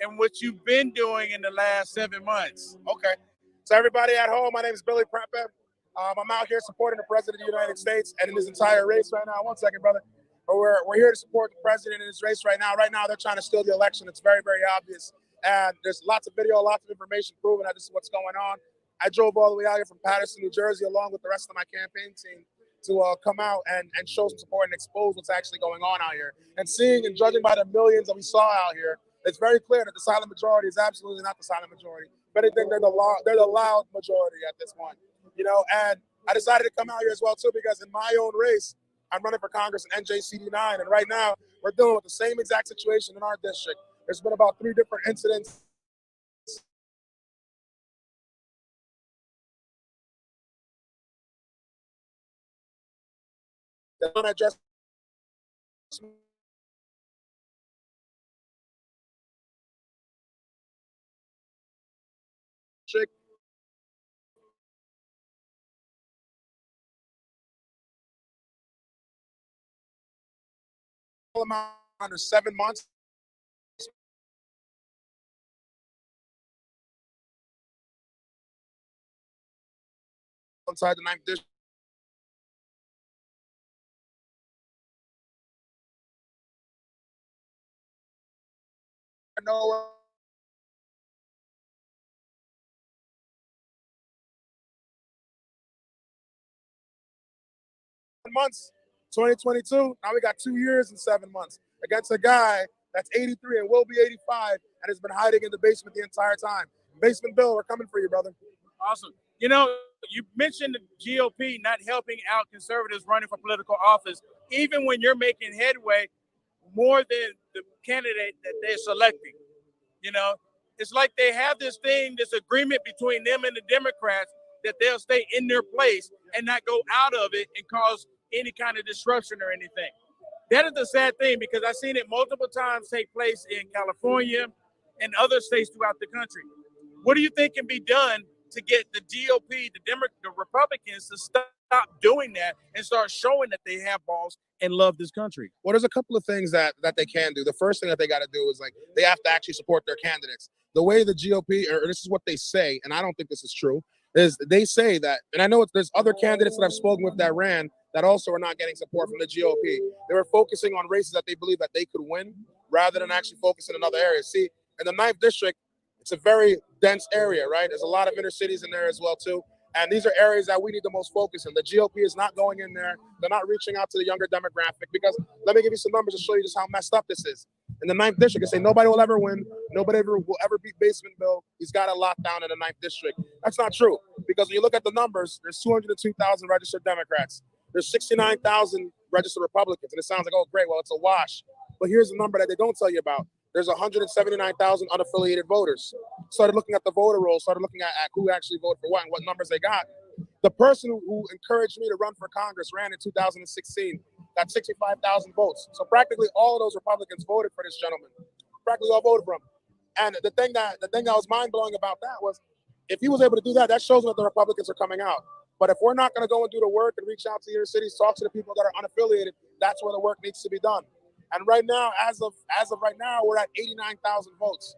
and what you've been doing in the last 7 months. Okay. So everybody at home, my name is Billy Prepper. I'm out here supporting the President of the United States and in this entire race right now. One second, brother. But we're here to support the President in this race right now. Right now, they're trying to steal the election. It's very, very obvious. And there's lots of video, lots of information proving that this is what's going on. I drove all the way out here from Paterson, New Jersey, along with the rest of my campaign team to come out and show some support and expose what's actually going on out here. And seeing and judging by the millions that we saw out here, it's very clear that the silent majority is absolutely not the silent majority. But I think they're the loud majority at this point. And I decided to come out here as well too because in my own race, I'm running for Congress in NJCD9, and right now we're dealing with the same exact situation in our district. There's been about 3 different incidents. That unaddressed district. Under 7 months. Inside the 9th district. No months, 2022. Now we got 2 years and 7 months against a guy that's 83 and will be 85 and has been hiding in the basement the entire time. Basement Bill, we're coming for you, brother. Awesome. You mentioned the GOP not helping out conservatives running for political office, even when you're making headway more than the candidate that they're selecting. It's like they have this agreement between them and the Democrats that they'll stay in their place and not go out of it and cause any kind of disruption or anything. That is the sad thing because I've seen it multiple times take place in California and other states throughout the country. What do you think can be done to get the GOP, the Republicans, to stop doing that and start showing that they have balls and love this country? Well, there's a couple of things that they can do. The first thing that they got to do is they have to actually support their candidates. The way the GOP, or this is what they say, and I don't think this is true, is they say that, and I know there's other candidates that I've spoken with that ran that also are not getting support from the GOP. They were focusing on races that they believe that they could win rather than actually focusing in other areas. See, in the 9th district, it's a very dense area, right? There's a lot of inner cities in there as well too. And these are areas that we need the most focus in. The GOP is not going in there. They're not reaching out to the younger demographic because let me give you some numbers to show you just how messed up this is. In the 9th district, they say nobody will ever win. Nobody will ever beat Basement Bill. He's got a lockdown in the 9th district. That's not true because when you look at the numbers, there's 202,000 registered Democrats. There's 69,000 registered Republicans. And it sounds like, oh, great, well, it's a wash. But here's the number that they don't tell you about. There's 179,000 unaffiliated voters. Started looking at the voter rolls, started looking at who actually voted for what and what numbers they got. The person who encouraged me to run for Congress ran in 2016, got 65,000 votes. So practically all of those Republicans voted for this gentleman. Practically all voted for him. And the thing that was mind-blowing about that was if he was able to do that, that shows that the Republicans are coming out. But if we're not going to go and do the work and reach out to your cities, talk to the people that are unaffiliated, that's where the work needs to be done. And right now, as of right now, we're at 89,000 votes.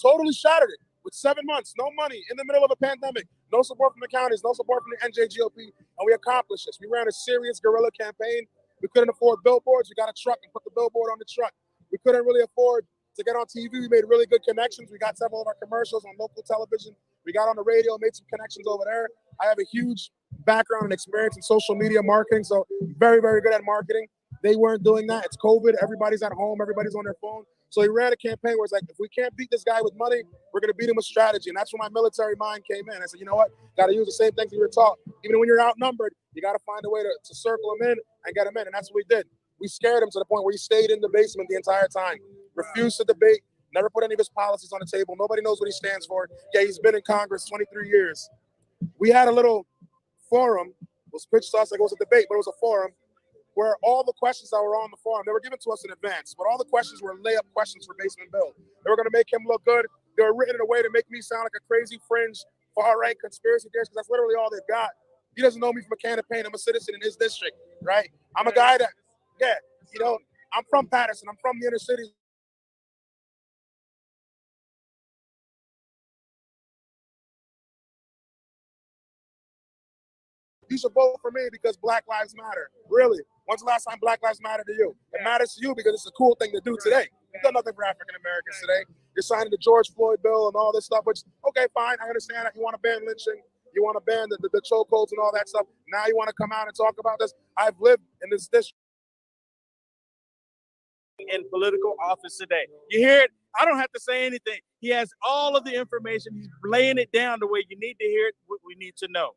Totally shattered it with 7 months, no money, in the middle of a pandemic, no support from the counties, no support from the NJGOP, and we accomplished this. We ran a serious guerrilla campaign. We couldn't afford billboards. We got a truck and put the billboard on the truck. We couldn't really afford to get on TV. We made really good connections. We got several of our commercials on local television. We got on the radio, made some connections over there. I have a huge background and experience in social media marketing, so very, very good at marketing. They weren't doing that. It's COVID. Everybody's at home. Everybody's on their phone. So he ran a campaign where it's like, if we can't beat this guy with money, we're going to beat him with strategy. And that's when my military mind came in. I said, you know what? Got to use the same things we were taught. Even when you're outnumbered, you got to find a way to circle him in and get him in. And that's what we did. We scared him to the point where he stayed in the basement the entire time, refused to debate, never put any of his policies on the table. Nobody knows what he stands for. Yeah, he's been in Congress 23 years. We had a little forum. It was pitched to us like it was a debate, but it was a forum where all the questions that were on the forum, they were given to us in advance, but all the questions were layup questions for Basement Bill. They were going to make him look good. They were written in a way to make me sound like a crazy fringe, far-right conspiracy theorist, because that's literally all they've got. He doesn't know me from a can of paint. I'm a citizen in his district, right? I'm a guy that, I'm from Paterson. I'm from the inner city. you should vote for me because Black Lives Matter. Really. When's the last time Black Lives Matter to you? It matters to you because it's a cool thing to do today. You've done nothing for African Americans today. You're signing the George Floyd bill and all this stuff, which, okay, fine, I understand that. You want to ban lynching, you want to ban the chokeholds and all that stuff. Now you want to come out and talk about this. I've lived in this district. In political office today. You hear it? I don't have to say anything. He has all of the information. He's laying it down the way you need to hear it, what we need to know.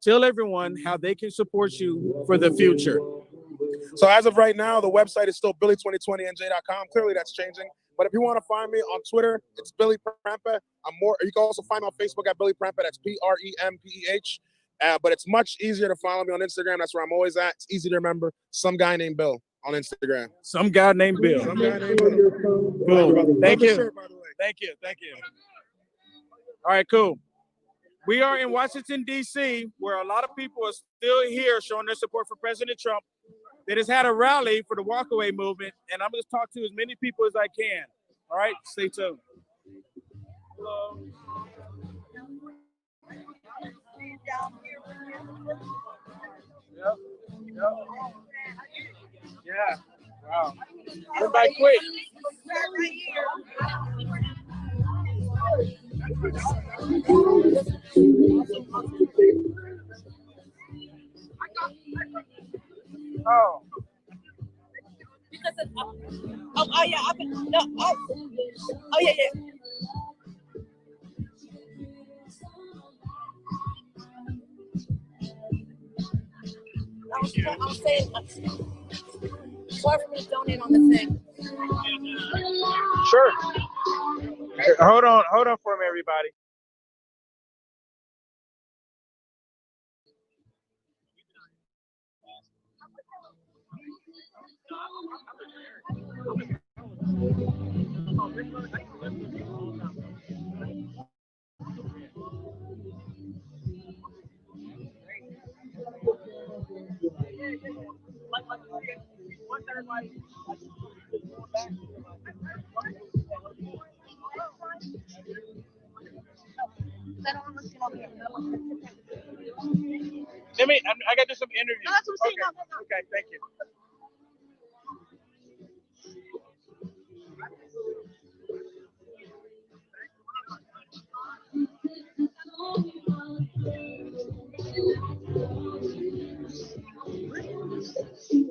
Tell everyone how they can support you for the future. So as of right now, the website is still Billy2020NJ.com. Clearly that's changing. But if you want to find me on Twitter, it's Billy Prempeh. You can also find me on Facebook at Billy Prempeh. That's Prempeh. But it's much easier to follow me on Instagram. That's where I'm always at. It's easy to remember. Some guy named Bill on Instagram. Some guy named Bill. Some guy named Bill. Cool. Thank you. Shirt, by the way. Thank you. Thank you. All right, cool. We are in Washington, D.C., where a lot of people are still here showing their support for President Trump. That has had a rally for the walkaway movement, and I'm going to talk to as many people as I can. All right, stay tuned. Hello. Yep. Yeah. Wow. Everybody quick. Oh. Because of, oh yeah, I've been, no, oh yeah. I was saying, sorry for me to donate on the thing. Sure. Hold on for me, everybody. I got to do some interviews. No, that's what I'm saying. Okay. No. Okay, thank you.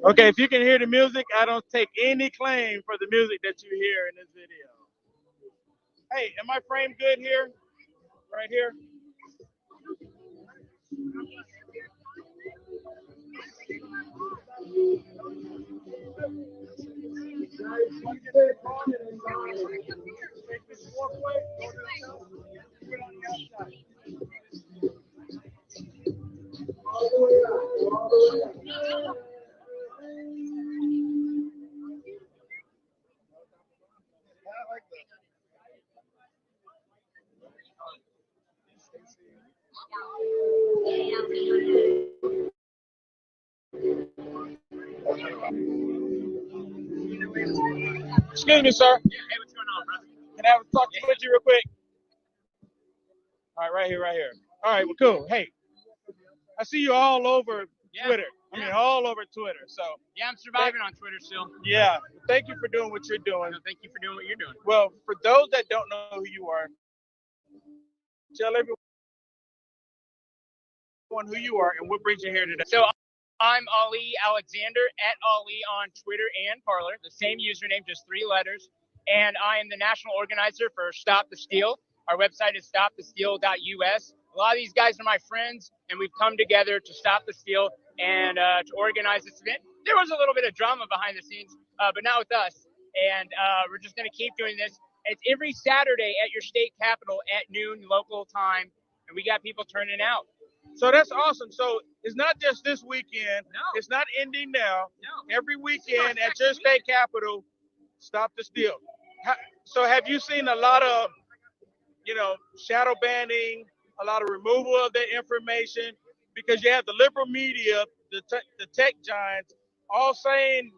Okay, if you can hear the music, I don't take any claim for the music that you hear in this video. Hey, am I framed good here? Right here? Excuse me, sir. Hey, what's going on, brother? Can I talk with you real quick? All right, right here. All right, well, cool. Hey, I see you all over Twitter. I mean, all over Twitter. So yeah, I'm surviving on Twitter still. Yeah, thank you for doing what you're doing. So thank you for doing what you're doing. Well, for those that don't know who you are, tell everyone who you are and what brings you here today. So I'm Ali Alexander at Ali on Twitter and Parler. The same username, just 3 letters. And I am the national organizer for Stop the Steal. Our website is stopthesteal.us. A lot of these guys are my friends, and we've come together to stop the steal and to organize this event. There was a little bit of drama behind the scenes, but not with us. And we're just going to keep doing this. It's every Saturday at your state capitol at noon local time, and we got people turning out. So that's awesome. So it's not just this weekend. No. It's not ending now. No. Every weekend at your state capitol, Stop the Steal. So have you seen a lot of, shadow banning, a lot of removal of that information? Because you have the liberal media, the tech giants, all saying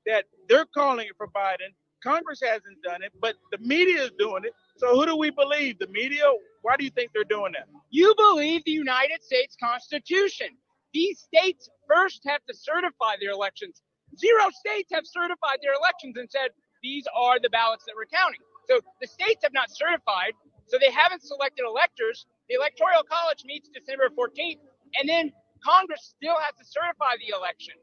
that they're calling it for Biden. Congress hasn't done it, but the media is doing it. So who do we believe? The media? Why do you think they're doing that? You believe the United States Constitution. these states first have to certify their elections. 0 states have certified their elections and said, these are the ballots that we're counting. So the states have not certified, so they haven't selected electors. The Electoral College meets December 14th, and then Congress still has to certify the election.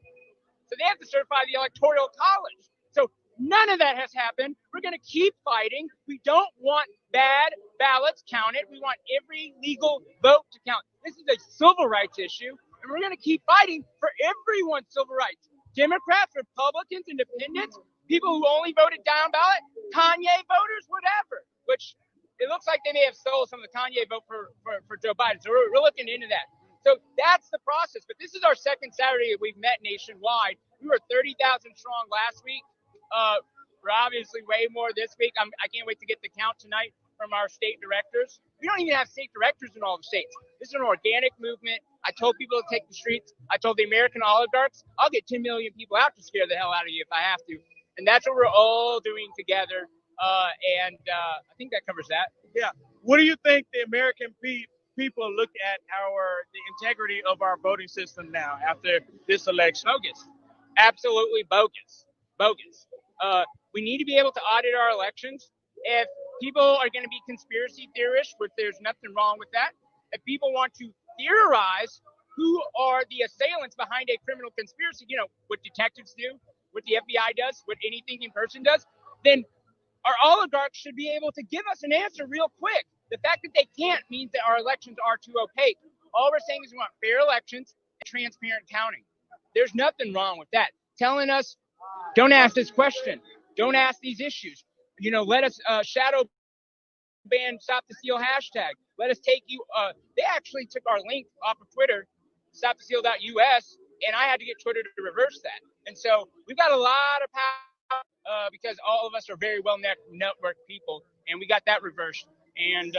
So they have to certify the Electoral College. So none of that has happened. We're going to keep fighting. We don't want bad ballots counted. We want every legal vote to count. This is a civil rights issue, and we're going to keep fighting for everyone's civil rights. Democrats, Republicans, Independents, people who only voted down ballot, Kanye voters, whatever, which it looks like they may have stolen some of the Kanye vote for Joe Biden. So we're looking into that. So that's the process. But this is our second Saturday that we've met nationwide. We were 30,000 strong last week. We're obviously way more this week. I can't wait to get the count tonight from our state directors. We don't even have state directors in all the states. This is an organic movement. I told people to take the streets. I told the American oligarchs, I'll get 10 million people out to scare the hell out of you if I have to. And that's what we're all doing together. I think that covers that. Yeah. What do you think the American people look at the integrity of our voting system now after this election? Bogus. Absolutely bogus. Bogus. We need to be able to audit our elections. If people are going to be conspiracy theorists, which there's nothing wrong with that, if people want to theorize who are the assailants behind a criminal conspiracy, you know, what detectives do, what the FBI does, what any thinking person does, then our oligarchs should be able to give us an answer real quick. The fact that they can't means that our elections are too opaque. All we're saying is we want fair elections and transparent counting. There's nothing wrong with that. Telling us, don't ask this question. Don't ask these issues. You know, let us shadow ban Stop the Steal hashtag. Let us take you. They actually took our link off of Twitter, stopthesteal.us, and I had to get Twitter to reverse that. And so we've got a lot of power because all of us are very well networked people, and we got that reversed. And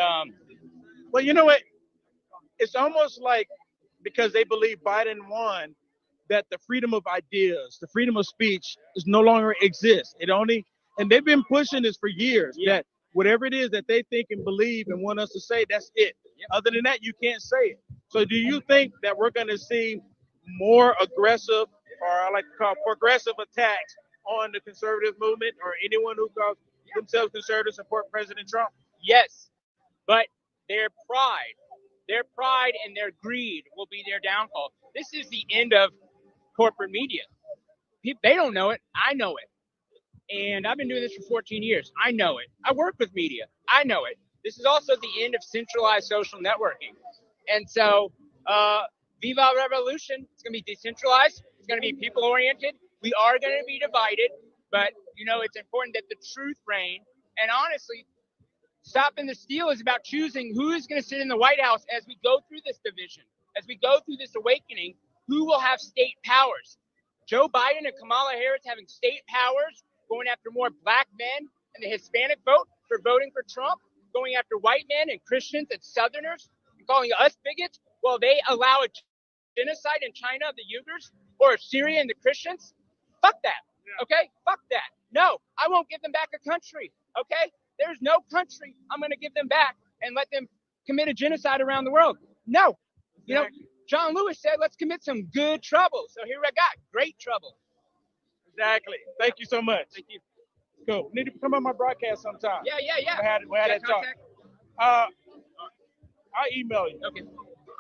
well, you know what? It's almost like because they believe Biden won, that the freedom of ideas, the freedom of speech is no longer exists. And they've been pushing this for years, that whatever it is that they think and believe and want us to say, that's it. Yep. Other than that, you can't say it. So do you think that we're going to see more aggressive, or I like to call progressive attacks on the conservative movement or anyone who calls themselves conservative support President Trump? Yes, but their pride and their greed will be their downfall. This is the end of corporate media. They don't know it. I know it. And I've been doing this for 14 years. I know it. I work with media. I know it. This is also the end of centralized social networking. And so, Viva Revolution, it's going to be decentralized. It's going to be people-oriented. We are going to be divided, but, you know, it's important that the truth reign. And honestly, stopping the steal is about choosing who is going to sit in the White House as we go through this division, as we go through this awakening, who will have state powers. Joe Biden and Kamala Harris having state powers, going after more black men and the Hispanic vote for voting for Trump, going after white men and Christians and Southerners, and calling us bigots, while they allow a genocide in China of the Uyghurs or Syria and the Christians. Fuck that. Okay? Fuck that. No, I won't give them back a country. Okay? There's no country I'm going to give them back and let them commit a genocide around the world. No. You know, John Lewis said, let's commit some good trouble. So here I got great trouble. Exactly. Thank you so much. Thank you. Cool. Need to come on my broadcast sometime. Yeah. We had that talk. I'll email you. Okay.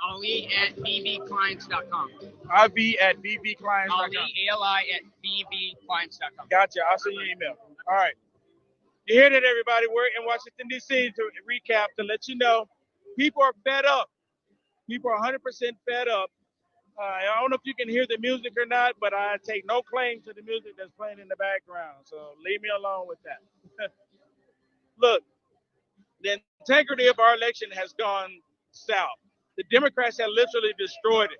Ali@bbclients.com. IV@bbclients.com. Ali@bbclients.com. Gotcha. I'll send you an email. All right. You hear that, everybody? We're in Washington, D.C. to recap, to let you know, people are fed up. People are 100% fed up. I don't know if you can hear the music or not, but I take no claim to the music that's playing in the background. So leave me alone with that. Look, the integrity of our election has gone south. The Democrats have literally destroyed it.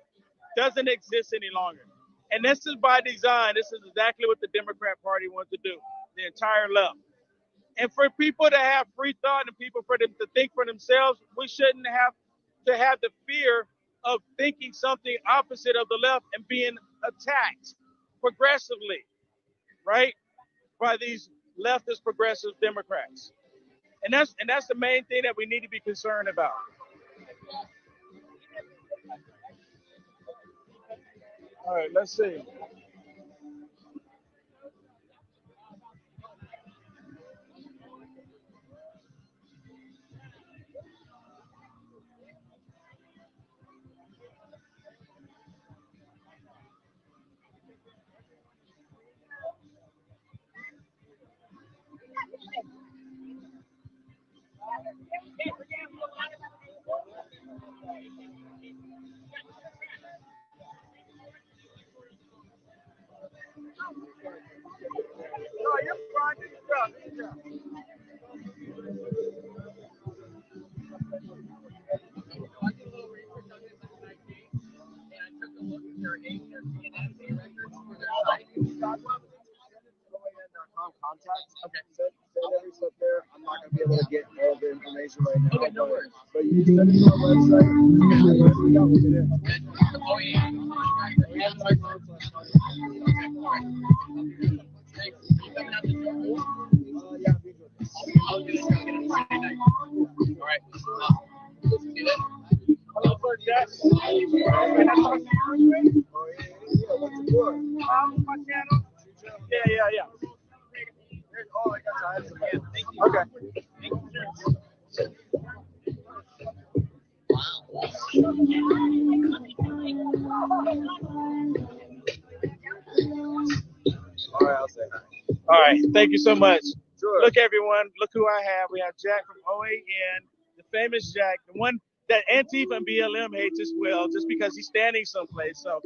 Doesn't exist any longer. And this is by design. This is exactly what the Democrat Party wants to do, the entire left. And for people to have free thought and people for them to think for themselves, we shouldn't have to have the fear of thinking something opposite of the left and being attacked progressively, right, by these leftist progressive Democrats. And that's the main thing that we need to be concerned about. All right, let's see. Contacts. Okay. Send every stuff there. I'm not gonna be able to get all the information right now. Okay, no worries. But you can send it to our website. Hello, Sir Jack. Can I talk to you real quick? My channel. Yeah. Oh, I got time. Okay. All right, I'll say hi. All right, thank you so much. Sure. Look, everyone, look who I have. We have Jack from OAN, the famous Jack, the one that Antifa and BLM hates as well, just because he's standing someplace. So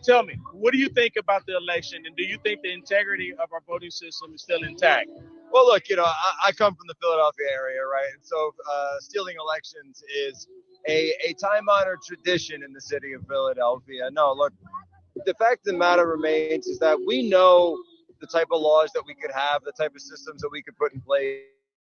tell me, what do you think about the election, and do you think the integrity of our voting system is still intact? Well, look, I come from the Philadelphia area, right? And so stealing elections is a time-honored tradition in the city of Philadelphia. No, look, the fact of the matter remains is that we know the type of laws that we could have, the type of systems that we could put in place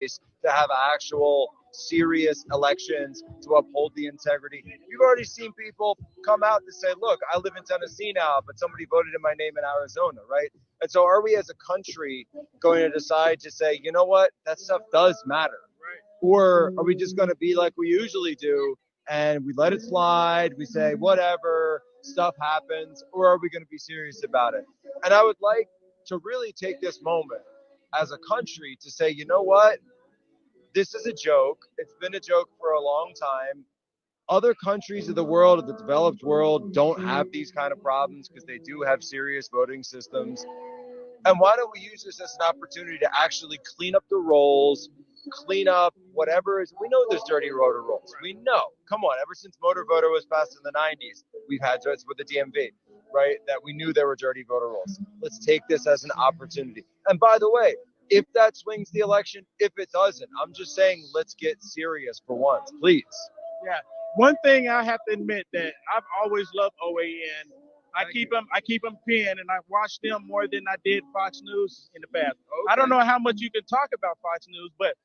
to have actual serious elections to uphold the integrity. You've already seen people come out to say, look, I live in Tennessee now, but somebody voted in my name in Arizona, right? And so are we as a country going to decide to say, you know what, that stuff does matter? Right. Or are we just going to be like we usually do and we let it slide, we say whatever, stuff happens, or are we going to be serious about it? And I would like to really take this moment as a country to say, you know what, this is a joke. It's been a joke for a long time. Other countries of the world, of the developed world, don't have these kind of problems because they do have serious voting systems. And why don't we use this as an opportunity to actually clean up the rolls, clean up whatever is. We know there's dirty voter rolls. We know. Come on, ever since Motor Voter was passed in the 90s, we've had this with the DMV, right? That we knew there were dirty voter rolls. Let's take this as an opportunity. And by the way, if that swings the election, if it doesn't, I'm just saying let's get serious for once, please. Yeah. One thing I have to admit that I've always loved OAN. I keep them pinned, and I watch them more than I did Fox News in the past. Okay. I don't know how much you can talk about Fox News, but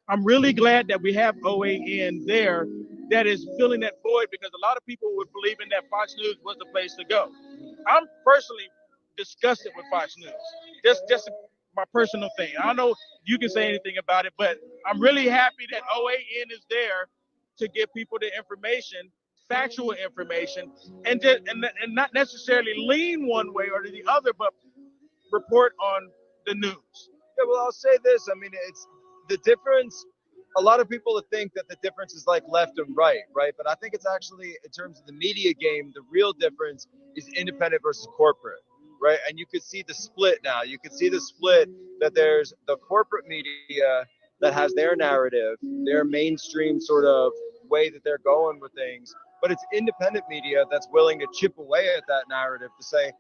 I'm really glad that we have OAN there that is filling that void, because a lot of people were believing that Fox News was the place to go. I'm personally disgusted with Fox News. Just my personal thing. I don't know if you can say anything about it, but I'm really happy that OAN is there to give people the information, factual information, and not necessarily lean one way or the other, but report on the news. Yeah, well, I'll say this. I mean, it's the difference. A lot of people think that the difference is like left and right? But I think it's actually, in terms of the media game, the real difference is independent versus corporate, right? And you could see the split now. You could see the split that there's the corporate media that has their narrative, their mainstream sort of way that they're going with things, but it's independent media that's willing to chip away at that narrative to say,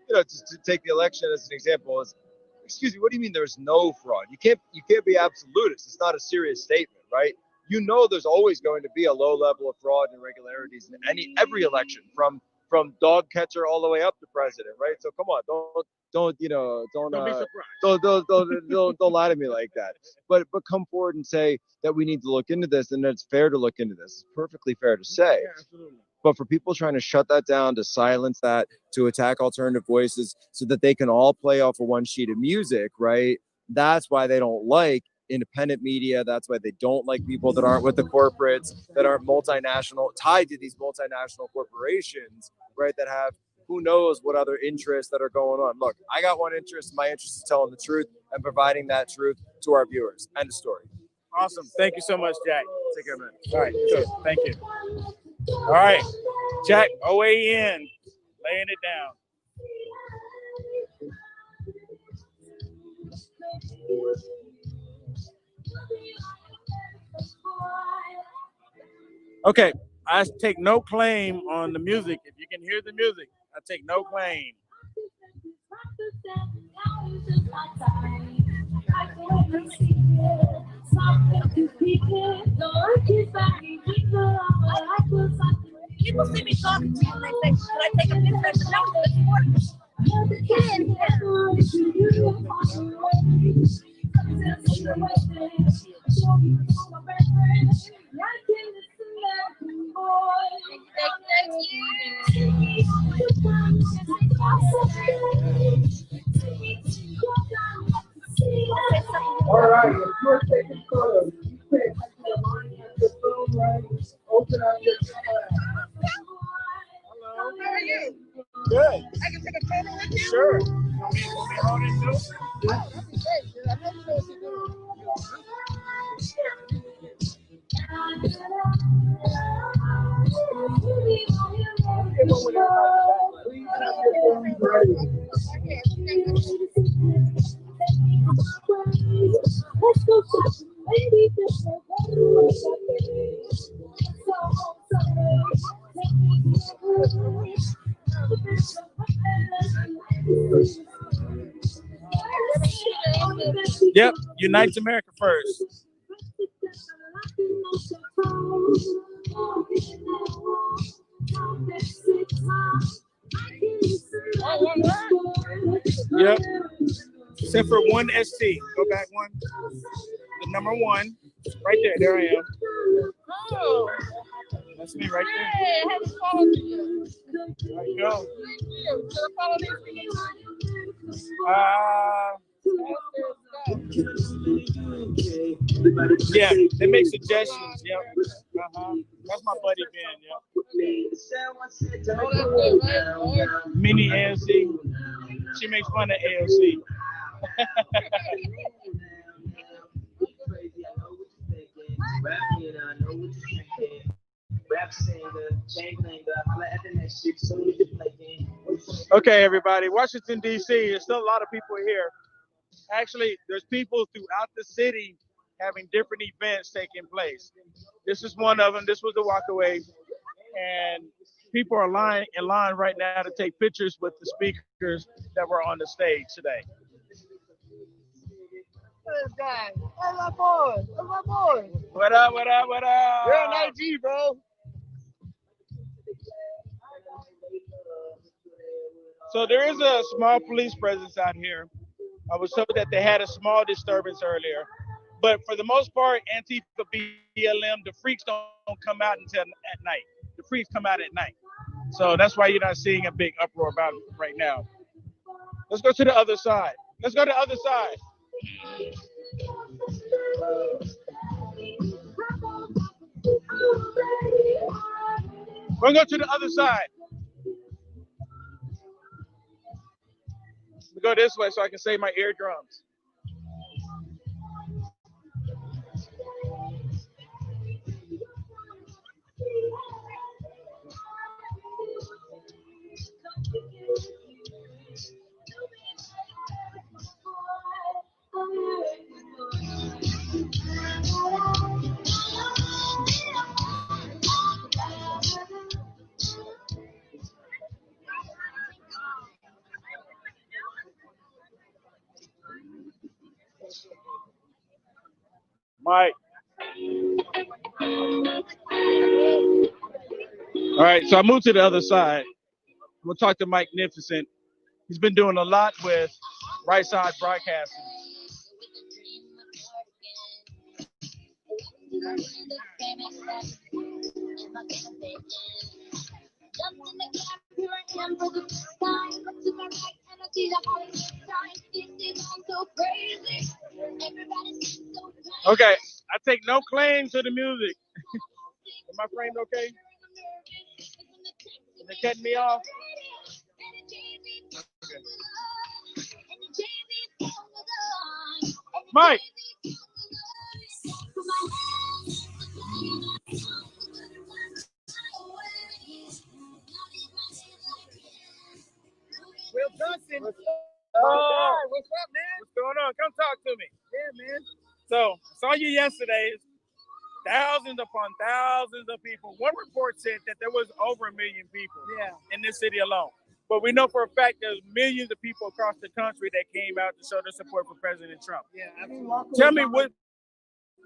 to take the election as an example, is, excuse me, what do you mean there's no fraud? You can't be absolutist. It's not a serious statement, right? There's always going to be a low level of fraud and irregularities in every election, from dog catcher all the way up to president, right? So come on, don't be surprised. Don't lie to me like that. But come forward and say that we need to look into this, and that it's fair to look into this. It's perfectly fair to say. Yeah, absolutely. But for people trying to shut that down, to silence that, to attack alternative voices so that they can all play off of one sheet of music, right? That's why they don't like independent media. That's why they don't like people that aren't with the corporates, that aren't multinational, tied to these multinational corporations, right? That have who knows what other interests that are going on. Look, I got one interest. My interest is telling the truth and providing that truth to our viewers. End of story. Awesome. Thank you so much, Jack. Take care, man. All right. Good. Thank you. All right. Jack, OAN, laying it down. Okay. I take no claim on the music. If you can hear the music, I take no claim. People see me talking to you and they say, should I take a picture? I said, no, it's important. All right, if you're taking photos, you can line at the phone, right? Open up your camera. How are you? Good. I can take a photo with you? Sure. You want me to hold it too? That'd be great, dude. I'd love to know what you're doing. Please have your phones ready. Let's go shopping, baby. Yep. Unites America first. Yep. Except for one ST. Go back one. The number one. Right there. There I am. Oh, That's me right there. hey, I haven't followed you yet. There you go. Thank you. Should I follow these? Yeah, they make suggestions. Yep. That's my buddy Ben. Yep. Oh, that's good, right? Mini ALC. She makes fun of ALC. Okay, everybody. Washington, D.C. There's still a lot of people here. Actually, there's people throughout the city having different events taking place. This is one of them. This was the walkaway. And people are in line right now to take pictures with the speakers that were on the stage today. This guy. That's my boy. That's my boy. What up, what up, what up? You're an IG, bro. So there is a small police presence out here. I was told that they had a small disturbance earlier. But for the most part, Antifa, BLM, the freaks don't come out until at night. The freaks come out at night. So that's why you're not seeing a big uproar about it right now. Let's go to the other side. Let's go to the other side. We're going to go to the other side. We go this way so I can save my eardrums. Mike. All right, so I moved to the other side. I'm gonna talk to Mike Nificent. He's been doing a lot with Right Side Broadcasting. Okay, I take no claim to the music. Am I framed okay? Is it cutting me off? American. Mike. Will Johnson. Oh, What's up, man? what's going on? Come talk to me. Yeah, man. So I saw you yesterday. Thousands upon thousands of people. One report said that there was over 1 million people Yeah. in this city alone. But we know for a fact there's millions of people across the country that came out to show their support for President Trump. Yeah, absolutely. Tell me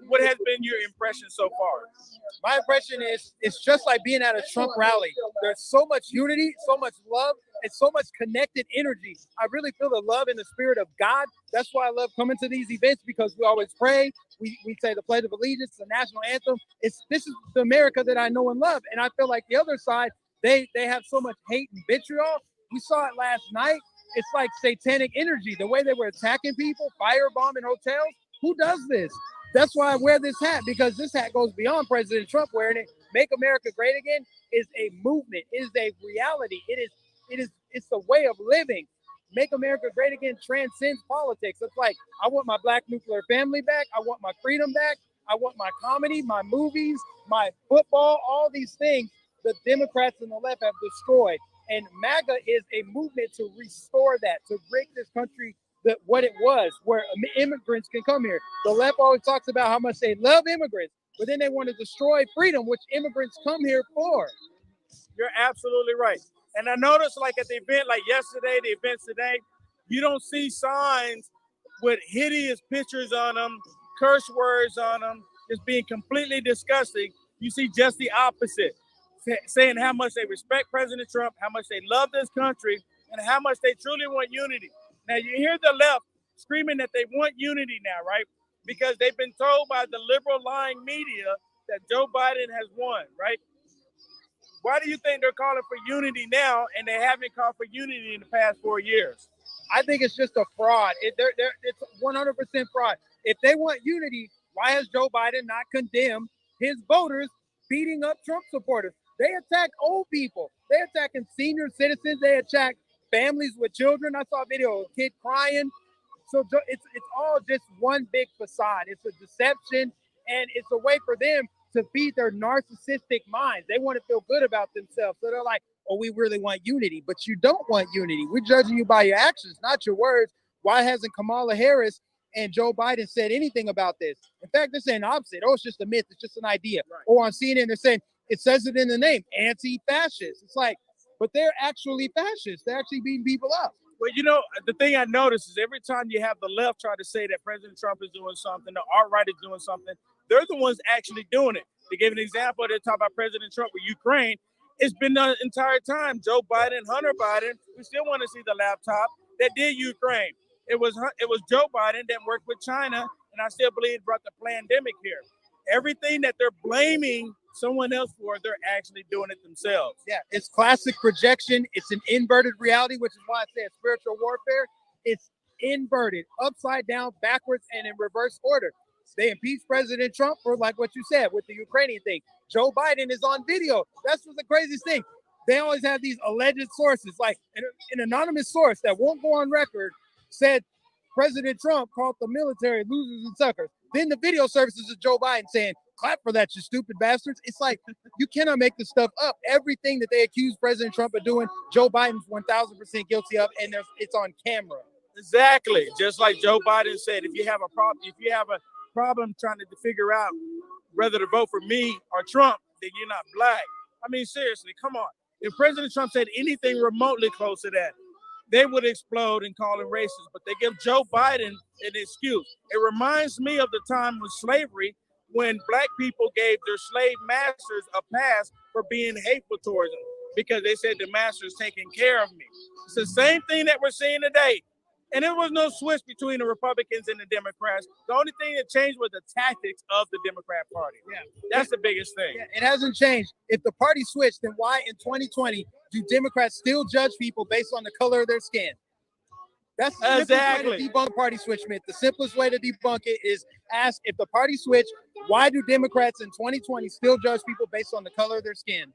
what has been your impression so far? My impression is it's just like being at a Trump rally. There's so much unity, so much love, and so much connected energy. I really feel the love and the spirit of God. That's why I love coming to these events, because we always pray. We say the Pledge of Allegiance, the national anthem. This is the America that I know and love. And I feel like the other side, they have so much hate and vitriol. We saw it last night. It's like satanic energy. The way they were attacking people, firebombing hotels. Who does this? That's why I wear this hat, because this hat goes beyond President Trump wearing it. Make America Great Again is a movement, is a reality. It's a way of living. Make America Great Again transcends politics. It's like, I want my Black nuclear family back. I want my freedom back. I want my comedy, my movies, my football, all these things the Democrats and the left have destroyed. And MAGA is a movement to restore that, to break this country what it was, where immigrants can come here. The left always talks about how much they love immigrants, but then they want to destroy freedom, which immigrants come here for. You're absolutely right. And I noticed, like at the event, like yesterday, the events today, you don't see signs with hideous pictures on them, curse words on them, just being completely disgusting. You see just the opposite, saying how much they respect President Trump, how much they love this country, and how much they truly want unity. Now, you hear the left screaming that they want unity now, right? Because they've been told by the liberal lying media that Joe Biden has won, right? Why do you think they're calling for unity now and they haven't called for unity in the past 4 years? I think it's just a fraud. It's 100% fraud. If they want unity, why has Joe Biden not condemned his voters beating up Trump supporters? They attack old people. They're attacking senior citizens. They attack families with children. I saw a video of a kid crying. So it's all just one big facade. It's a deception, and it's a way for them to feed their narcissistic minds. They want to feel good about themselves. So they're like, oh, we really want unity, but you don't want unity. We're judging you by your actions, not your words. Why hasn't Kamala Harris and Joe Biden said anything about this? In fact, they're saying the opposite. Oh, it's just a myth. It's just an idea. Right. Or on CNN, they're saying, it says it in the name, anti-fascist. It's like, but they're actually fascists. They're actually beating people up. Well, you know, the thing I noticed is every time you have the left try to say that President Trump is doing something, the alt-right is doing something, they're the ones actually doing it. To give an example, they talk about President Trump with Ukraine. It's been the entire time. Joe Biden, Hunter Biden, we still want to see the laptop that did Ukraine. It was Joe Biden that worked with China, and I still believe brought the pandemic here. Everything that they're blaming someone else for, they're actually doing it themselves. Yeah, it's classic projection. It's an inverted reality, which is why I said spiritual warfare. It's inverted, upside down, backwards, and in reverse order. They impeached President Trump for, like what you said, with the Ukrainian thing. Joe Biden is on video. That's what's the craziest thing. They always have these alleged sources, like an anonymous source that won't go on record said President Trump called the military losers and suckers. Then the video services of Joe Biden saying, clap for that, you stupid bastards. It's like, you cannot make this stuff up. Everything that they accuse President Trump of doing, Joe Biden's 1,000% guilty of, and it's on camera. Exactly. Just like Joe Biden said, if you have a problem trying to figure out whether to vote for me or Trump, then you're not black. I mean, seriously, come on. If President Trump said anything remotely close to that, they would explode and call him racist, but they give Joe Biden an excuse. It reminds me of the time with slavery, when black people gave their slave masters a pass for being hateful towards them because they said the master's taking care of me. It's the same thing that we're seeing today. And there was no switch between the Republicans and the Democrats. The only thing that changed was the tactics of the Democrat Party. Yeah, that's the biggest thing. Yeah, it hasn't changed. If the party switched, then why in 2020 do Democrats still judge people based on the color of their skin? That's the simplest way to debunk the party switch myth. The simplest way to debunk it is ask, if the party switched, why do Democrats in 2020 still judge people based on the color of their skin?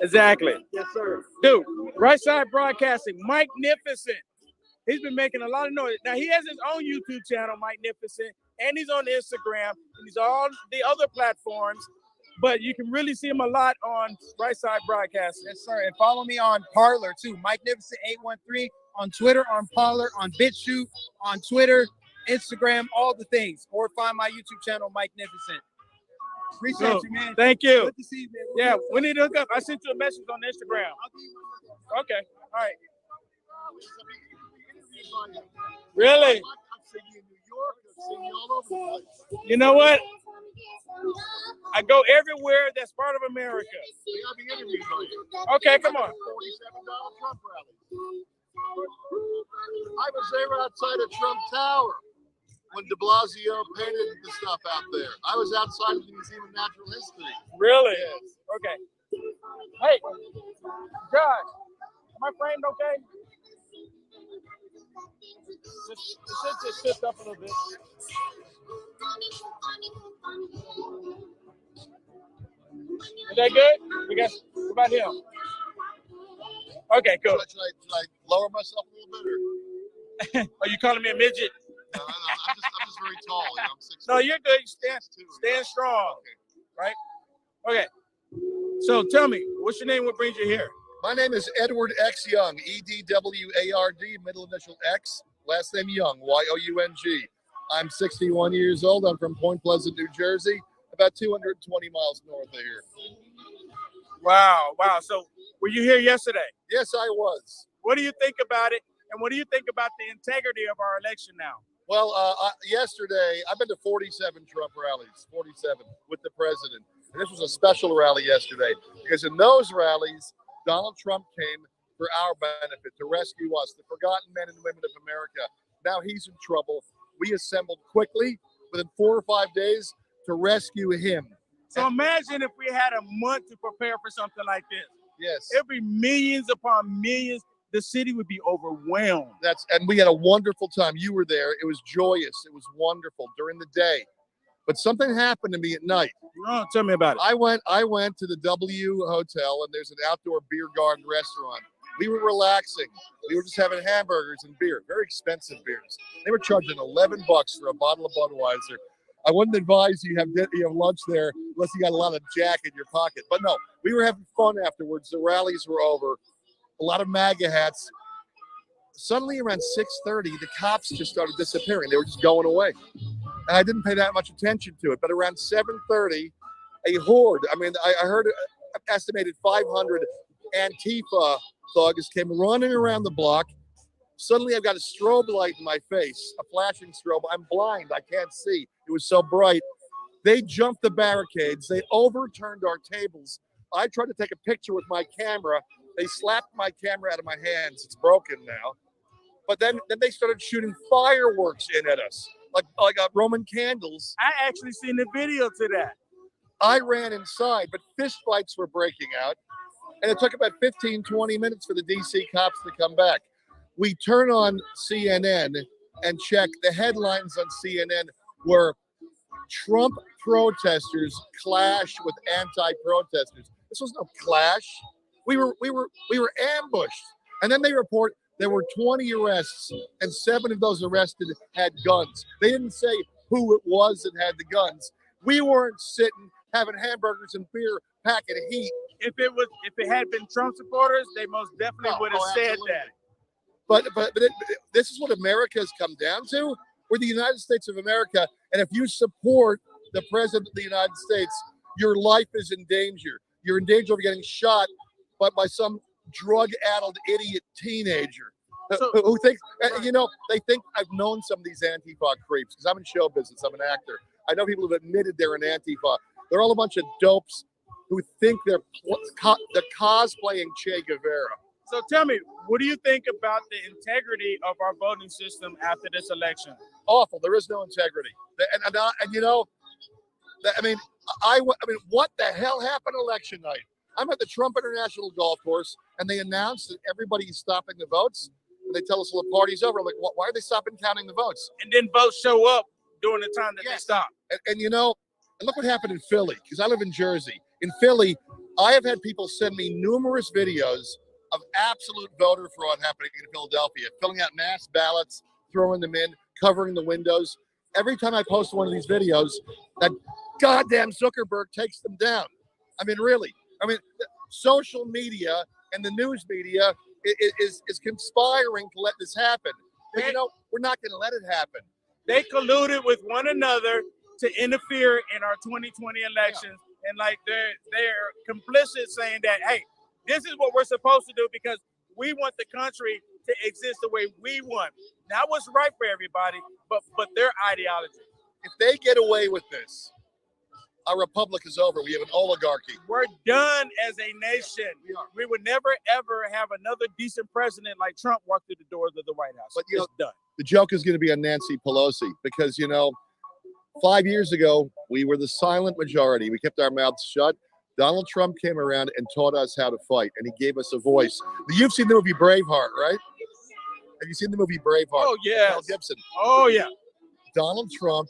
Exactly. Yes, sir. Dude, Right Side Broadcasting, Mike Nificent. He's been making a lot of noise. Now he has his own YouTube channel, Mike Nificent, and he's on Instagram, and he's on the other platforms. But you can really see him a lot on Right Side Broadcasting. Yes, sir. And follow me on Parlor too. Mike Nificent 813 on Twitter, on Parlor, on BitChute, on Twitter, Instagram, all the things. Or find my YouTube channel, Mike Nificent. Appreciate Cool. you, man. Thank you. Good to see you, man. Yeah, we need to hook up. I sent you a message on Instagram. Okay. All right. Really? You know what? I go everywhere that's part of America. Okay, come on. I was there outside of Trump Tower when de Blasio painted the stuff out there. I was outside of the Museum of Natural History. Really? Okay. Hey, Josh, am I framed okay? Just shift up a little bit. Is that good? We got. What about him? Okay, cool. Should I lower myself a little bit? Or? Are you calling me a midget? No, I'm just very tall. You know, I'm 6'2". No, you're good. You stand strong. Right? Okay. So tell me, what's your name? What brings you here? My name is Edward X Young, EDWARD, middle initial X, last name Young, YOUNG. I'm 61 years old. I'm from Point Pleasant, New Jersey, about 220 miles north of here. Wow. So were you here yesterday? Yes, I was. What do you think about it? And what do you think about the integrity of our election now? Well, yesterday, I've been to 47 Trump rallies, 47 with the president. And this was a special rally yesterday because in those rallies, Donald Trump came for our benefit, to rescue us, the forgotten men and women of America. Now he's in trouble. We assembled quickly within 4 or 5 days to rescue him. So imagine if we had a month to prepare for something like this. Yes. It'd be millions upon millions. The city would be overwhelmed. And we had a wonderful time. You were there. It was joyous. It was wonderful during the day. But something happened to me at night. Oh, tell me about it. I went to the W Hotel, and there's an outdoor beer garden restaurant. We were relaxing. We were just having hamburgers and beer, very expensive beers. They were charging $11 for a bottle of Budweiser. I wouldn't advise you have lunch there unless you got a lot of Jack in your pocket. But no, we were having fun afterwards. The rallies were over. A lot of MAGA hats. Suddenly around 6:30, the cops just started disappearing. They were just going away. And I didn't pay that much attention to it. But around 7:30, a horde, I heard estimated 500 Antifa thugs came running around the block. Suddenly I've got a strobe light in my face, a flashing strobe. I'm blind. I can't see. It was so bright. They jumped the barricades. They overturned our tables. I tried to take a picture with my camera. They slapped my camera out of my hands. It's broken now. But then they started shooting fireworks in at us, like Roman candles. I actually seen the video to that. I ran inside, but fist fights were breaking out. And it took about 15, 20 minutes for the DC cops to come back. We turn on CNN and check. The headlines on CNN were Trump protesters clash with anti-protesters. This was no clash. We were ambushed. And then they report there were 20 arrests, and 7 of those arrested had guns. They didn't say who it was that had the guns. We weren't sitting having hamburgers and beer, packing heat. If it had been Trump supporters, they most definitely would have said absolutely. that. But this is what America has come down to. We're the United States of America, and if you support the president of the United States, your life is in danger. You're in danger of getting shot by some drug-addled idiot teenager who thinks, they think I've known some of these Antifa creeps because I'm in show business. I'm an actor. I know people who've admitted they're an Antifa. They're all a bunch of dopes who think they're cosplaying Che Guevara. So tell me, what do you think about the integrity of our voting system after this election? Awful. There is no integrity. What the hell happened election night? I'm at the Trump International Golf Course, and they announced that everybody's stopping the votes. And they tell us, well, the party's over. I'm like, why are they stopping counting the votes? And then votes show up during the time that they stop. And look what happened in Philly, because I live in Jersey. In Philly, I have had people send me numerous videos of absolute voter fraud happening in Philadelphia, filling out mass ballots, throwing them in, covering the windows. Every time I post one of these videos, that goddamn Zuckerberg takes them down. I mean, really. I mean, social media and the news media is conspiring to let this happen. But you know, we're not going to let it happen. They colluded with one another to interfere in our 2020 elections, and like they're complicit, saying that, hey, this is what we're supposed to do because we want the country to exist the way we want. Not what's right for everybody, but their ideology. If they get away with this, our republic is over. We have an oligarchy. We're done as a nation. We would never ever have another decent president like Trump walk through the doors of the White House. But you know, done. The joke is going to be on Nancy Pelosi because, you know, 5 years ago, we were the silent majority. We kept our mouths shut. Donald Trump came around and taught us how to fight, and he gave us a voice. You've seen the movie Braveheart, right? Have you seen the movie Braveheart? Oh, yeah. Mel Gibson. Oh, yeah. Donald Trump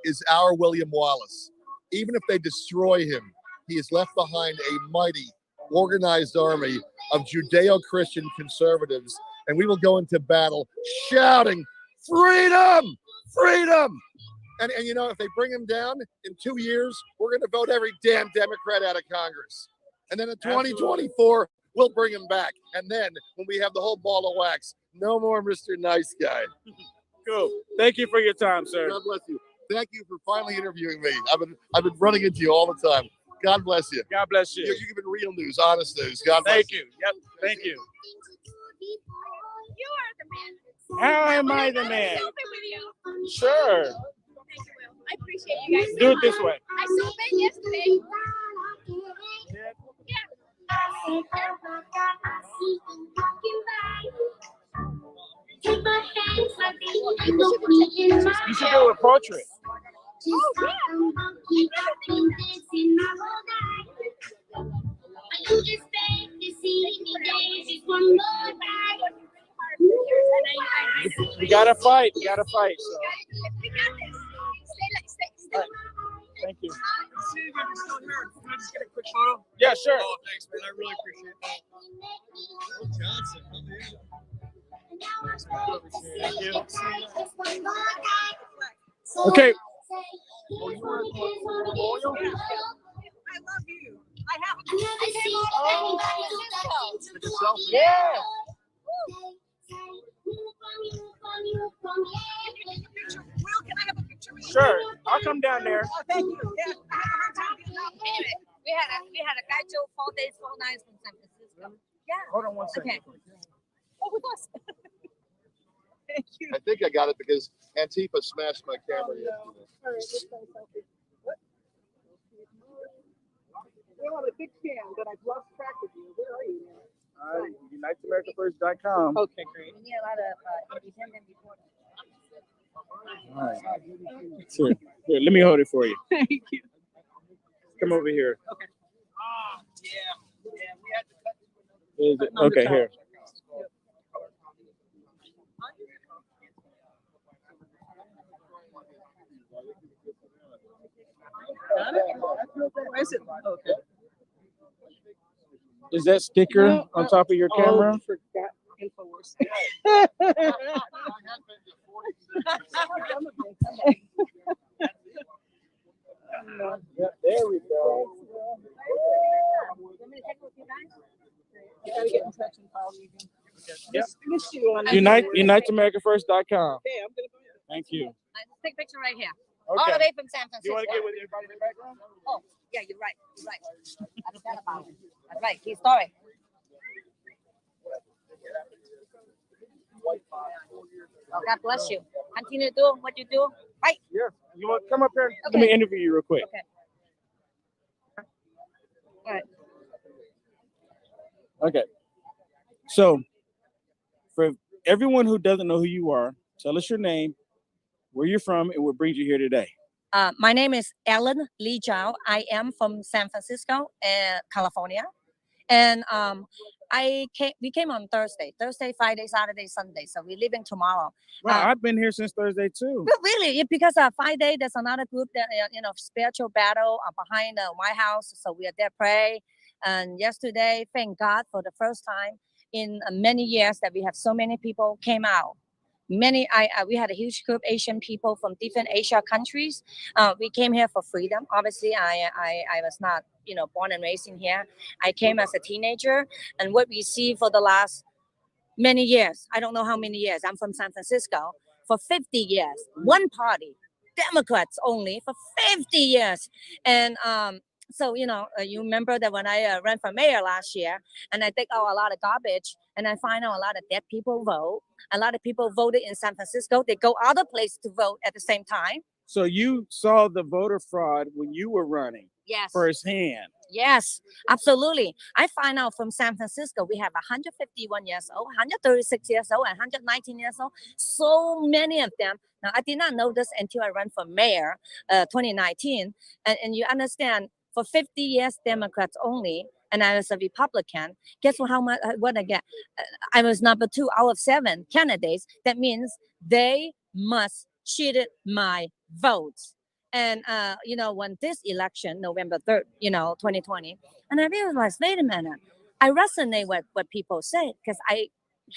is our William Wallace. Even if they destroy him, he has left behind a mighty, organized army of Judeo-Christian conservatives, and we will go into battle shouting, freedom, freedom. And you know, if they bring him down in 2 years, we're going to vote every damn Democrat out of Congress. And then in 2024, we'll bring him back. And then when we have the whole ball of wax, no more Mr. Nice Guy. Cool. Thank you for your time, sir. God bless you. Thank you for finally interviewing me. I've been running into you all the time. God bless you. God bless you. You're giving real news, honest news. God bless Thank you. Yep. Thank you. You are the man. How am I the man? Selfie with you. Sure. Thank you, Will. I appreciate you guys. Do it this way. I saw Ben yesterday. You should do a portrait. Oh, yeah. You gotta fight. You gotta fight. So. We got this. Stay. Thank you. Can I just get a quick photo? Yeah, sure. Oh, thanks, man. I really appreciate that. Will Johnson. Thank you. Okay. I love you. I have. Yeah. Will, can I have a picture with you? Sure. I'll come down there. Oh, thank you. Yeah, I have a hard time getting out. Anyway, we had a guy Joe 4 days, 4 nights from San Francisco. Yeah. Hold on one second. Okay. Oh, with us. Thank you. I think I got it because Antifa smashed my camera yesterday. All right, let's try selfie. What? Well, I'm a big fan, but I've lost track of you. Where are you now? UnitedAmericaFirst.com. Okay, great. We need a lot of independent reporters. All right. Sure. Here, let me hold it for you. Thank you. Come over here. Okay. Yeah. We had to cut. Okay, here. Got it? Where is it? Okay. Is that sticker on top of your camera? Oh, forgot InfoWars. Yeah, there we go. I gotta get in touch and call you again. Yep. Miss you on UnitedAmericaFirst.com. Okay, I'm gonna find it. Thank you. Let's take a picture right here. Okay. All the way from San Francisco. You want to get with everybody in the background? Oh, yeah, you're right. You're right. I forgot about it. That's right. He's sorry. Oh, God bless you. Continue to do what you do. Right. Yeah. You want to come up here? Let Okay. me interview you real quick. Okay. All right. Okay. So, for everyone who doesn't know who you are, tell us your name, where you're from, and what brings you here today. My name is Ellen Lee Zhao. I am from San Francisco, California. And we came on Thursday, Friday, Saturday, Sunday. So we're leaving tomorrow. Wow, I've been here since Thursday too. Really? Yeah, because Friday, there's another group that, spiritual battle behind the White House. So we are there pray. And yesterday, thank God for the first time in many years that we have so many people came out. We had a huge group Asian people from different Asia countries. We came here for freedom. Obviously, I was not born and raised in here. I came as a teenager, and what we see for the last many years, I don't know how many years. I'm from San Francisco. For 50 years, one party, Democrats only for 50 years, and so you remember that when I ran for mayor last year, and I take out a lot of garbage, and I find out a lot of dead people vote. A lot of people voted in San Francisco. They go other places to vote at the same time. So you saw the voter fraud when you were running Yes. firsthand. Yes, absolutely. I find out from San Francisco, we have 151 years old, 136 years old, and 119 years old. So many of them. Now, I did not know this until I ran for mayor, 2019. And you understand, for 50 years, Democrats only, and I was a Republican. Guess how much? What I get? I was number 2 out of 7 candidates. That means they must cheated my votes. And when this election, November 3rd, 2020, and I realized, wait a minute, I resonate with what people say because I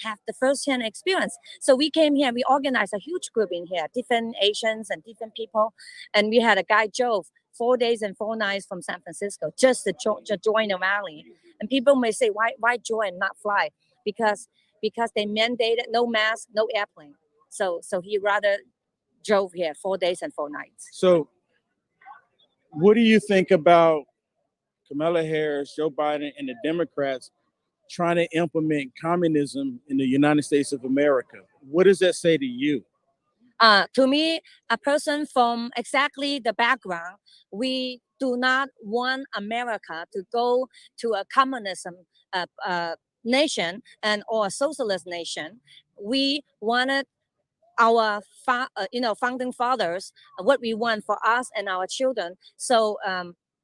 have the first-hand experience. So we came here, we organized a huge group in here, different Asians and different people, and we had a guy drove 4 days and 4 nights from San Francisco just to join the rally. And people may say, why join, not fly? Because they mandated no mask, no airplane. So he rather drove here 4 days and 4 nights. So what do you think about Kamala Harris, Joe Biden, and the Democrats trying to implement communism in the United States of America? What does that say to you? To me, a person from exactly the background, we do not want America to go to a communism nation or a socialist nation. We wanted our founding fathers, what we want for us and our children. So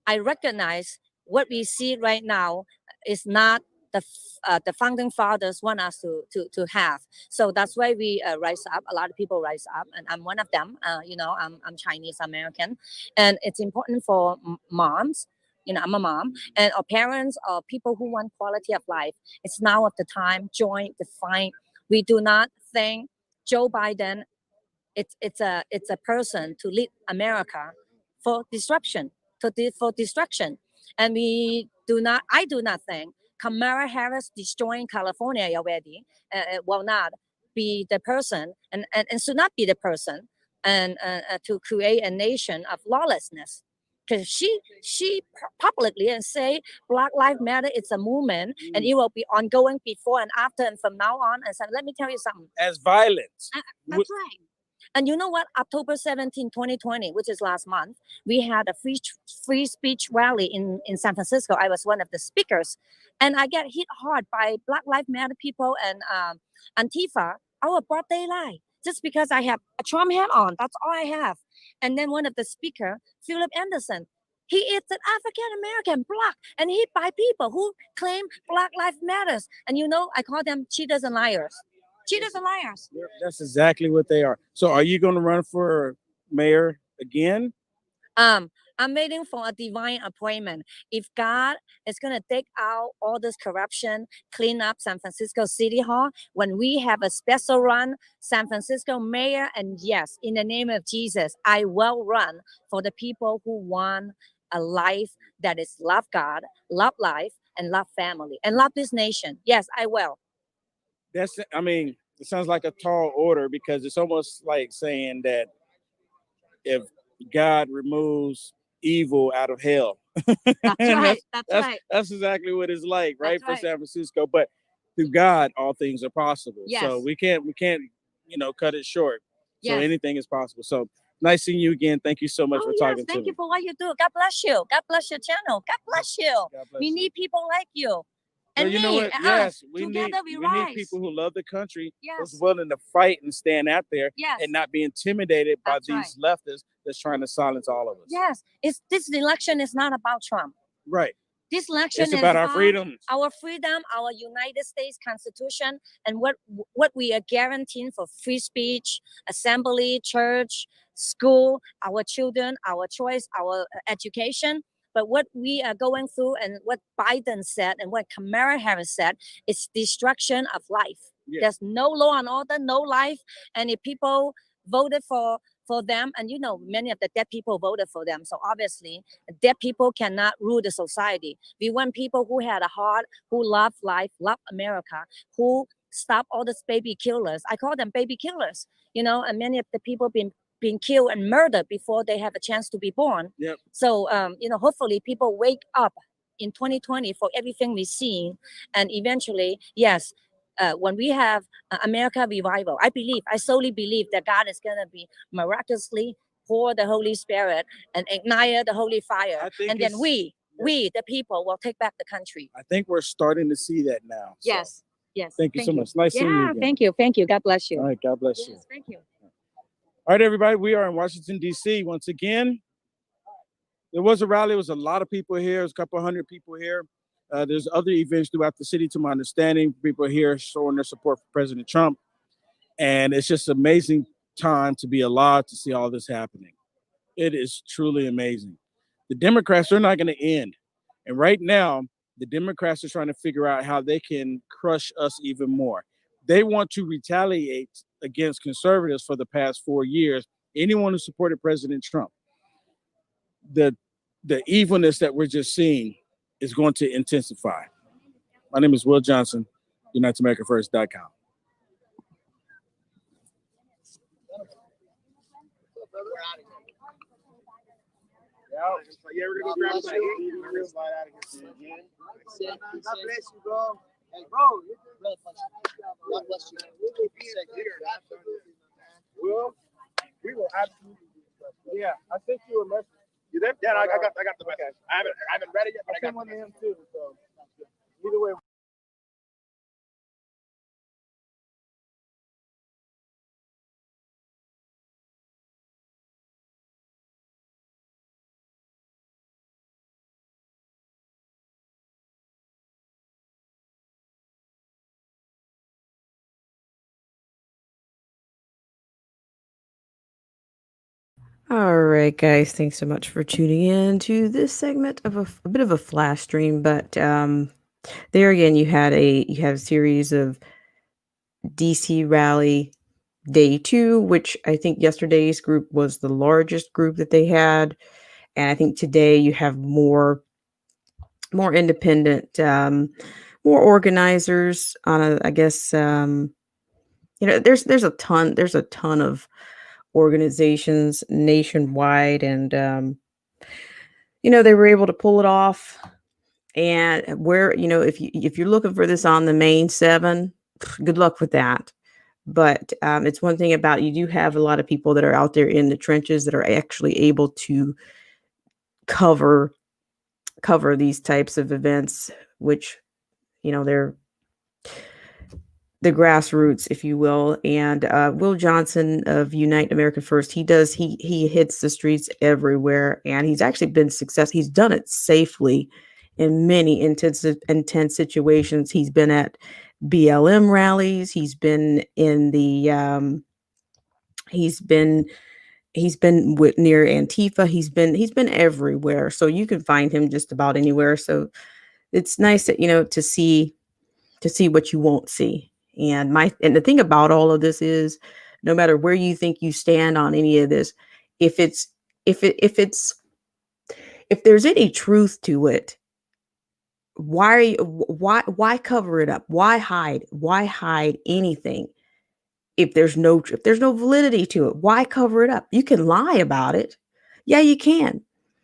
I recognize what we see right now is not the founding fathers want us to have. So that's why we rise up. A lot of people rise up, and I'm one of them. I'm Chinese American, and it's important for moms. I'm a mom, and our parents or people who want quality of life. It's now of the time join the fight. We do not think Joe Biden, it's a person to lead America for disruption, for destruction, and I do not think Kamala Harris destroying California already will not be the person, and should not be the person, and to create a nation of lawlessness. Because she publicly and say Black Lives Matter, it's a movement, and it will be ongoing before and after and from now on. And so let me tell you something. As violence. That's right. And you know what? October 17, 2020, which is last month, we had a free speech rally in San Francisco. I was one of the speakers. And I get hit hard by Black Lives Matter people and Antifa, our broad daylight, just because I have a Trump hat on. That's all I have. And then one of the speaker, Philip Anderson, he is an African-American Black, and hit by people who claim Black Lives Matters. And I call them cheaters and liars. Cheaters and liars. That's exactly what they are. So are you going to run for mayor again? I'm waiting for a divine appointment. If God is going to take out all this corruption, clean up San Francisco City Hall, when we have a special run, San Francisco mayor, and yes, in the name of Jesus, I will run for the people who want a life that is love God, love life, and love family, and love this nation. Yes, I will. It sounds like a tall order, because it's almost like saying that if God removes evil out of hell. That's right. That's right. That's exactly what it's like, right? That's For right. San Francisco. But through God, all things are possible. Yes. So we can't, cut it short. So Yes. anything is possible. So nice seeing you again. Thank you so much for talking to me. Thank you for what you do. God bless you. God bless your channel. God bless you. God bless We you. need people like you. Well, And you know me, what? and Yes, us. we Together need we rise. people who love the country, Yes. who's willing to fight and stand out there Yes. and not be intimidated by That's these leftists that's trying to silence all of us. Yes. This election is not about Trump. Right. This election It's is about our freedoms. our freedom, our United States Constitution, and what we are guaranteeing for free speech, assembly, church, school, our children, our choice, our education. But what we are going through and what Biden said and what Kamala Harris said is destruction of life. Yeah. There's no law and order, no life. And if people voted for them, and many of the dead people voted for them. So obviously, dead people cannot rule the society. We want people who had a heart, who love life, love America, who stop all these baby killers. I call them baby killers, and many of the people being killed and murdered before they have a chance to be born. Yep. So, hopefully people wake up in 2020 for everything we've seen. And eventually, yes, when we have America revival, I solely believe that God is going to be miraculously pour the Holy Spirit and ignite the holy fire. I think And then it's- we, the people, will take back the country. I think we're starting to see that now. So, Yes. Yes. Thank you so much. Nice seeing you Yeah, again. thank you. Thank you. God bless you. All right. God bless you. Yes, thank you. All right, everybody. We are in Washington, D.C. once again. There was a rally. There was a lot of people here. There's a couple hundred people here. There's other events throughout the city, to my understanding. People here showing their support for President Trump. And it's just an amazing time to be alive to see all this happening. It is truly amazing. The Democrats are not going to end. And right now, the Democrats are trying to figure out how they can crush us even more. They want to retaliate against conservatives for the past 4 years, anyone who supported President Trump. The evilness that we're just seeing is going to intensify. My name is Will Johnson, UnitedAmericaFirst.com. Yeah, we're gonna go grab some. God bless you, bro. Hey, bro. God bless you. Well, we will absolutely. Yeah, I sent you a message. You there? Yeah, I got the message. I haven't read it yet, but I got one to him too. So either way. All right, guys. Thanks so much for tuning in to this segment of a bit of a flash stream. But there again, you had a series of DC rally day 2, which I think yesterday's group was the largest group that they had, and I think today you have more independent, more organizers on a. I guess there's a ton of organizations nationwide, and they were able to pull it off. And where if you're looking for this on the main 7, good luck with that. But it's one thing about, you do have a lot of people that are out there in the trenches that are actually able to cover these types of events, which they're the grassroots, if you will. And Will Johnson of Unite America First, he hits the streets everywhere, and he's actually been successful. He's done it safely in many intense situations. He's been at BLM rallies. He's been in the he's been with near Antifa. He's been everywhere. So you can find him just about anywhere. So it's nice that to see what you won't see. And the thing about all of this is, no matter where you think you stand on any of this, if there's any truth to it, why cover it up? Why hide anything? If there's no validity to it, why cover it up? You can lie about it. Yeah, you can.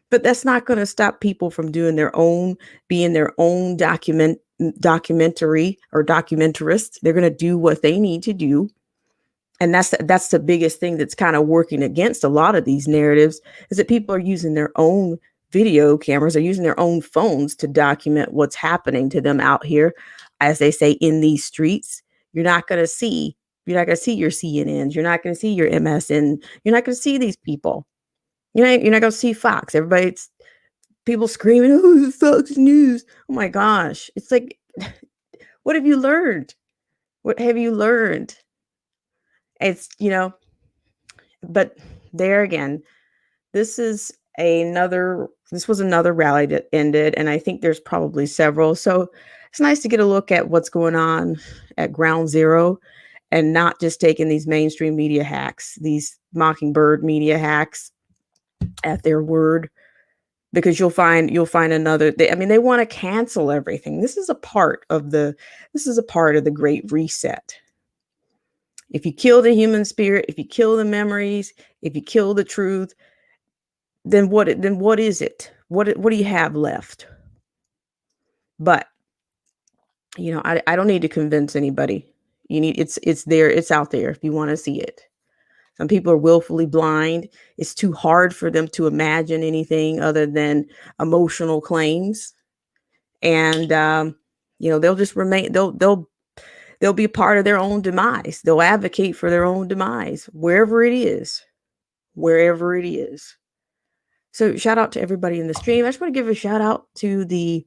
But that's not going to stop people from being their own documentary or documentarists. They're going to do what they need to do. And that's the biggest thing that's kind of working against a lot of these narratives, is that people are using their own video cameras, are using their own phones to document what's happening to them out here, as they say, in these streets. You're not going to see your CNNs. You're not going to see your MSN. You're not going to see these people. You're not going to see Fox. Everybody's people screaming, "Oh, Fox News." Oh my gosh. It's like, what have you learned? What have you learned? It's, but there again, this is this was another rally that ended, and I think there's probably several. So it's nice to get a look at what's going on at ground zero and not just taking these mainstream media hacks, these Mockingbird media hacks at their word, because you'll find another. They want to cancel everything. This is a part of the Great Reset. If you kill the human spirit, if you kill the memories, if you kill the truth, then what is it? What do you have left? But I don't need to convince anybody. It's there, it's out there if you want to see it. Some people are willfully blind. It's too hard for them to imagine anything other than emotional claims. And they'll just remain, they'll be a part of their own demise. They'll advocate for their own demise, wherever it is. So shout out to everybody in the stream. I just want to give a shout out to the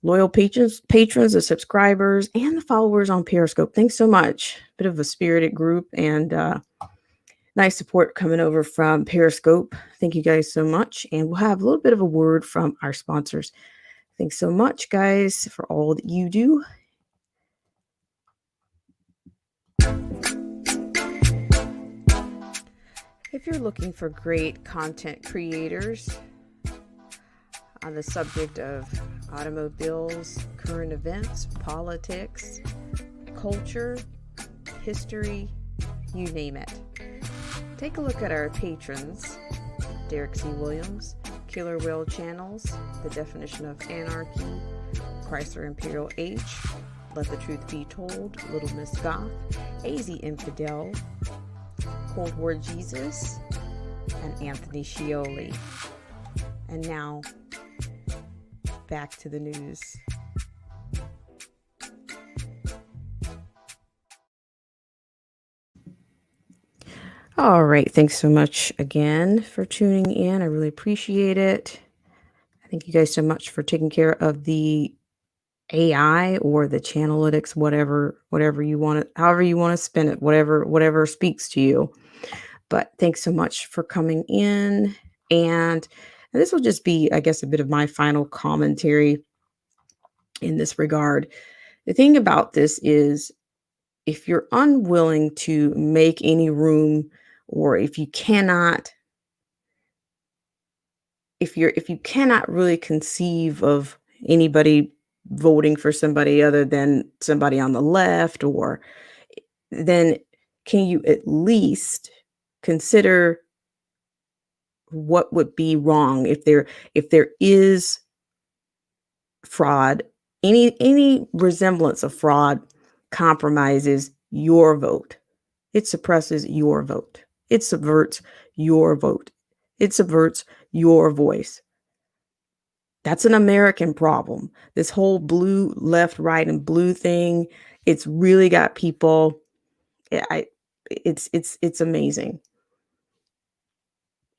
loyal patrons, the subscribers, and the followers on Periscope. Thanks so much. Bit of a spirited group, and nice support coming over from Periscope. Thank you guys so much. And we'll have a little bit of a word from our sponsors. Thanks so much, guys, for all that you do. If you're looking for great content creators on the subject of automobiles, current events, politics, culture, history, you name it, take a look at our patrons: Derek C. Williams, Killer Whale Channels, The Definition of Anarchy, Chrysler Imperial H, Let the Truth Be Told, Little Miss Goth, AZ Infidel, Cold War Jesus, and Anthony Scioli. And now, back to the news. All right. Thanks so much again for tuning in. I really appreciate it. Thank you guys so much for taking care of the AI or the Channelytics, whatever you want to, however you want to spin it, whatever speaks to you. But thanks so much for coming in. And this will just be, I guess, a bit of my final commentary in this regard. The thing about this is, if you're unwilling to make any room, or if you cannot really conceive of anybody voting for somebody other than somebody on the left, or then can you at least consider what would be wrong if there is fraud, any resemblance of fraud compromises your vote. It suppresses your vote. It subverts your vote. It subverts your voice. That's an American problem. This whole blue, left, right, and blue thing, it's really got people. It's amazing.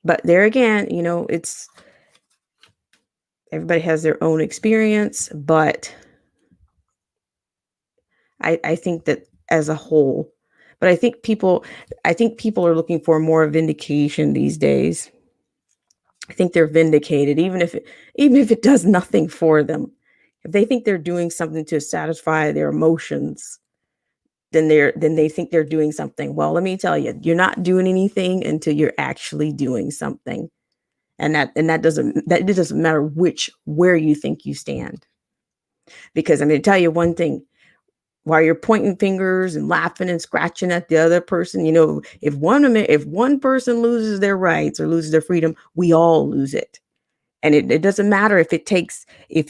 But there again, it's everybody has their own experience, but I think that as a whole, but I think people are looking for more vindication these days. I think they're vindicated, even if it does nothing for them. If they think they're doing something to satisfy their emotions, then they think they're doing something. Well, let me tell you, you're not doing anything until you're actually doing something. And it doesn't matter where you think you stand. Because I'm going to tell you one thing, while you're pointing fingers and laughing and scratching at the other person, if one person loses their rights or loses their freedom, we all lose it. And it doesn't matter if you think you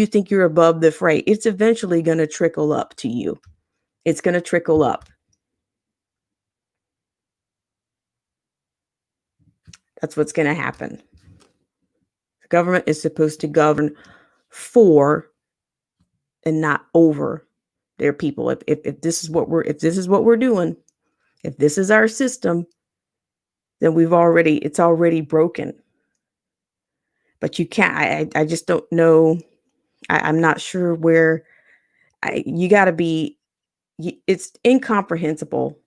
think you're above the fray, it's eventually going to trickle up to you. It's going to trickle up. That's what's going to happen. The government is supposed to govern for and not over their people. If this is what we're doing, if this is our system, then it's already broken. But you can't. I just don't know. I'm not sure where. You got to be. It's incomprehensible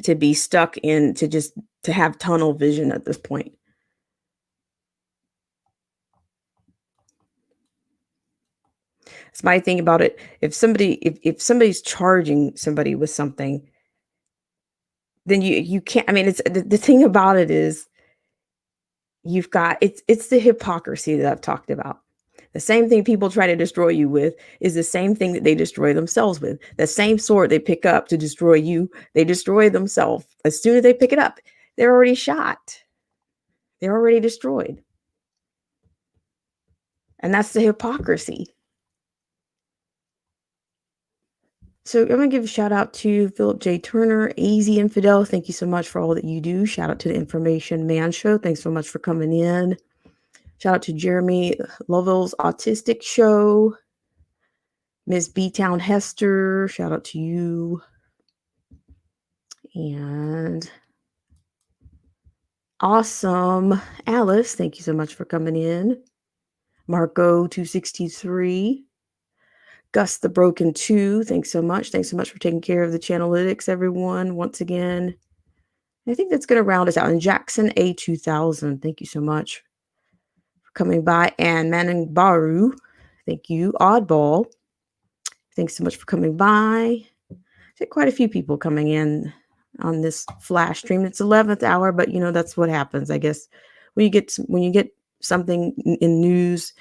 to be stuck in to have tunnel vision at this point. It's my thing about it. If somebody's charging somebody with something, then you can't. I mean, it's the thing about it is you've got it's the hypocrisy that I've talked about. The same thing people try to destroy you with is the same thing that they destroy themselves with. The same sword they pick up to destroy you, they destroy themselves. As soon as they pick it up, they're already shot. They're already destroyed. And that's the hypocrisy. So I'm going to give a shout out to Philip J. Turner, AZ Infidel. Thank you so much for all that you do. Shout out to the Information Man Show. Thanks so much for coming in. Shout out to Jeremy Lovell's Autistic Show. Miss B-Town Hester, shout out to you. And awesome Alice, thank you so much for coming in. Marco 263. Gus the Broken 2, thanks so much. Thanks so much for taking care of the Channelytics, everyone, once again. I think that's going to round us out. And Jackson A2000, thank you so much for coming by. And Manning Baru, thank you. Oddball, thanks so much for coming by. There's quite a few people coming in on this flash stream. It's 11th hour, but you know, that's what happens, I guess. When you get something in news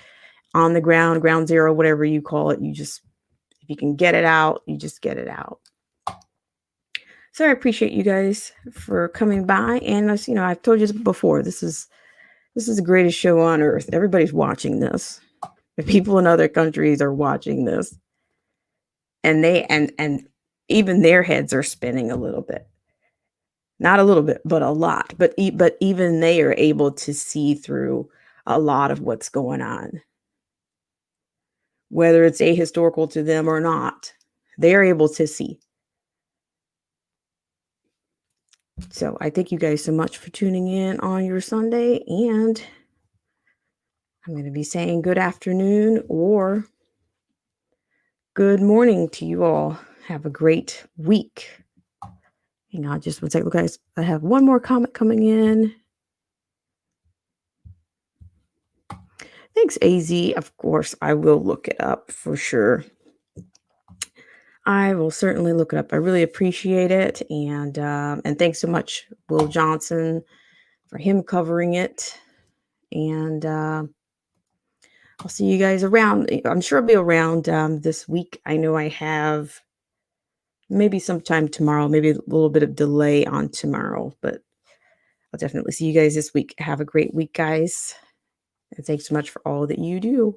on the ground zero, whatever you call it, if you can get it out, you just get it out. So I appreciate you guys for coming by. And as you know, I've told you before, this is the greatest show on earth. Everybody's watching this. The people in other countries are watching this. And and even their heads are spinning a little bit. Not a little bit, but a lot. But even they are able to see through a lot of what's going on. Whether it's ahistorical to them or not, they're able to see. So I thank you guys so much for tuning in on your Sunday. And I'm going to be saying good afternoon or good morning to you all. Have a great week. Hang on just one second, guys. I have one more comment coming in. Thanks, AZ. Of course, I will look it up for sure. I will certainly look it up. I really appreciate it. And thanks so much, Will Johnson, for him covering it. And I'll see you guys around. I'm sure I'll be around this week. I know I have maybe sometime tomorrow, maybe a little bit of delay on tomorrow, but I'll definitely see you guys this week. Have a great week, guys. And thanks so much for all that you do.